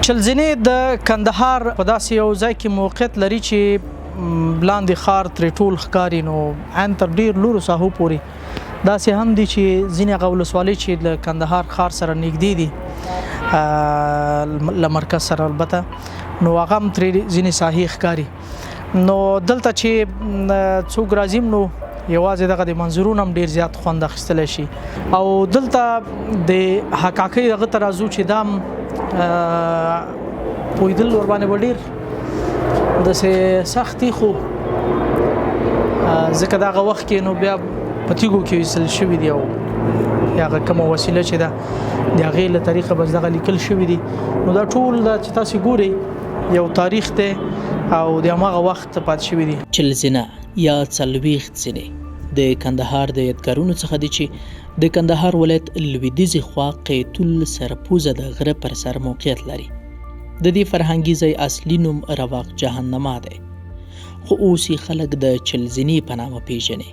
چلزینې د کندهار په داسې یو ځای کې موقعیت لري چې لاندې ښار ترې ټول ښکاري، نو ان تر ډېر لوړو ساحو پورې داسې هم دي چې ځینې هغه ولسوالۍ چې له کندهار ښار سره نږدې دي له مرکز سره البته، نو هغه هم ترې ځینې ساحې ښکاري. نو دلته چې څوک راځي نو یوازې دغه د منظرونو هم ډېر زیات خوند اخیستلی شي. او دلته د حقاقۍ هغه ته راځو چې دا پوهېدل ورباندې به ډېر داسې سختي، خو ځکه دغه وخت کې نو بیا په تیږو کې ویستل شوي دي او هغه کومه وسیله چې ده د هغې له طریقه بس دغه لیکل شوي دي. نو دا ټول دا چې تاسې ګورئ یو تاریخ دی او د هماغه وخت پاتې شوي دي. چلزینه یا څلوېښت زینې د کندهار د یادګارونو څخه دي چې د کندهار ولایت لویدیځې خوا قیتول سرپوزه د غره پر سر موقعیت لري. د دې فرهنګي ځای اصلي نوم رواق جهنما دی، خو اوس یې خلک د چلزینې په نامه پیژني.